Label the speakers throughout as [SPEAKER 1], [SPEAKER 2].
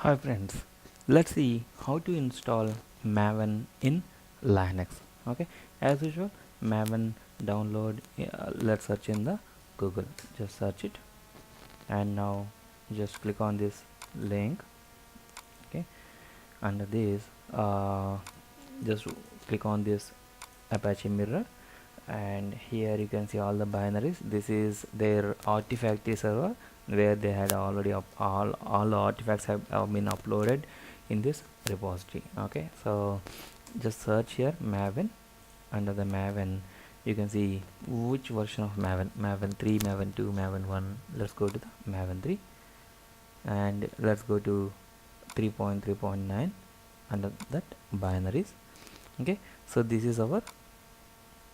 [SPEAKER 1] Hi friends, let's see how to install maven in Linux. Okay, as usual, maven download. Let's search in the Google. Just search it, and now just click on this link. Okay, under this, just click on this Apache mirror, and here you can see all the binaries. This is their artifactory server where they had already all the artifacts have been uploaded in this repository. Okay, so just search here maven. Under the maven you can see which version of maven 3, maven 2, maven 1. Let's go to the maven 3 and let's go to 3.3.9. under that binaries. Okay, so this is our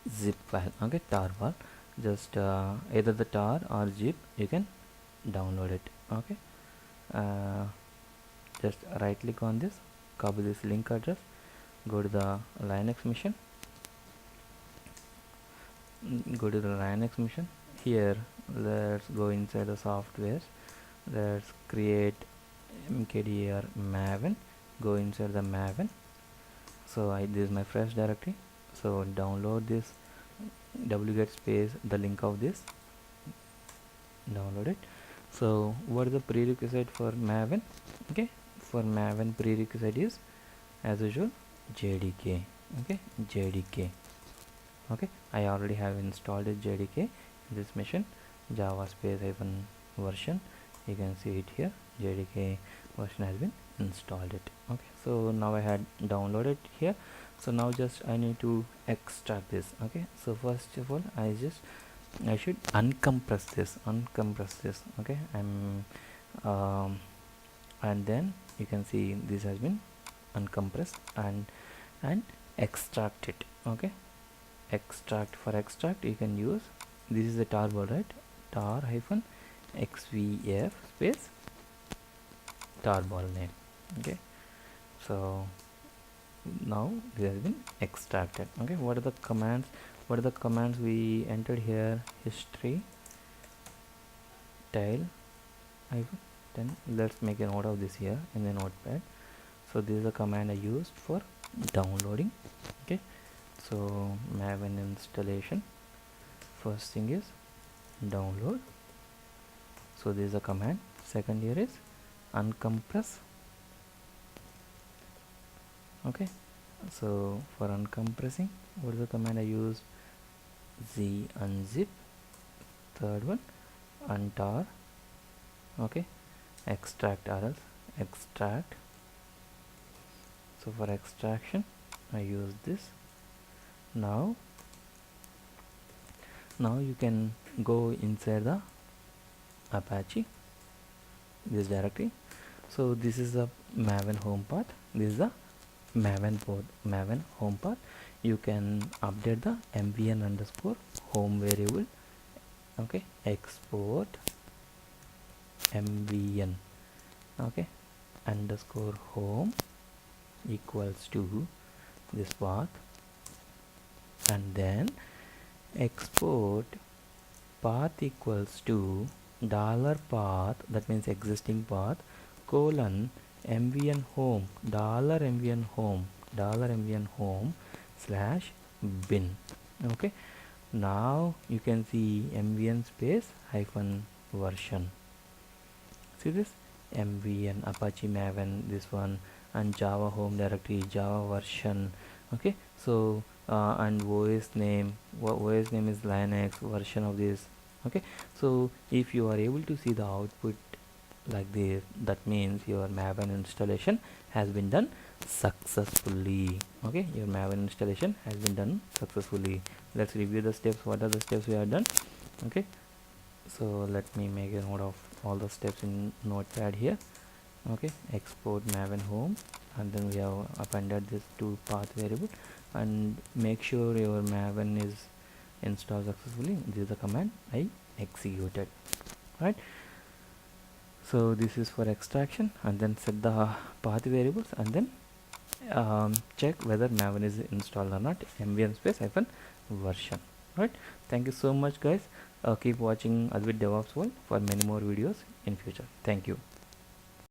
[SPEAKER 1] zip file. Okay, tar file. Just either the tar or zip, you can download it. Okay, uh, just right click on this, copy this link address, go to the Linux mission, go to the Linux mission. Here let's go inside the softwares, let's create mkdir maven, go inside the maven. So this is my fresh directory, so download this wget space the link of this, download it. So what is the prerequisite for maven? Okay, for maven prerequisite is as usual jdk. Okay, jdk. Okay, I already have installed it jdk in this machine, java space hyphen version. You can see it here, jdk version has been installed it. Okay, so now I had downloaded here. So now just I need to extract this. Okay, so first of all I should uncompress this. Okay, and then you can see this has been uncompressed and extract it. Okay, extract you can use, this is the tarball, right? Tar hyphen xvf space tarball name. Okay, so now this has been extracted. Okay, what are the commands we entered here? History tail hyphen 10. Let's make a note of this here in the notepad. So this is the command I used for downloading. Okay, so maven installation, first thing is download. So this is a command. Second here is uncompress. Okay, so for uncompressing, what is the command I use? Z unzip. Third one untar. Okay, extract or else extract. So for extraction I use this. Now you can go inside the Apache, this directory. So this is the maven home path, this is the maven home path. You can update the mvn underscore home variable. Okay, export mvn, okay, underscore home equals to this path, and then export path equals to dollar path, that means existing path, colon mvn home, dollar mvn home slash bin. Okay, now you can see mvn space hyphen version. See this mvn apache maven, this one, and java home directory, java version. Okay, so and OS name is Linux version of this. Okay, so if you are able to see the output like this, that means your maven installation has been done successfully. Okay, your maven installation has been done successfully. Let's review the steps. What are the steps we have done? Okay, so let me make a note of all the steps in notepad here. Okay, export maven home, and then we have appended this to path variable, and make sure your maven is installed successfully. This is the command I executed, right? So this is for extraction, and then set the path variables, and then check whether maven is installed or not, mvn space hyphen version, right? Thank you so much guys. Keep watching Advith DevOps World for many more videos in future. Thank you.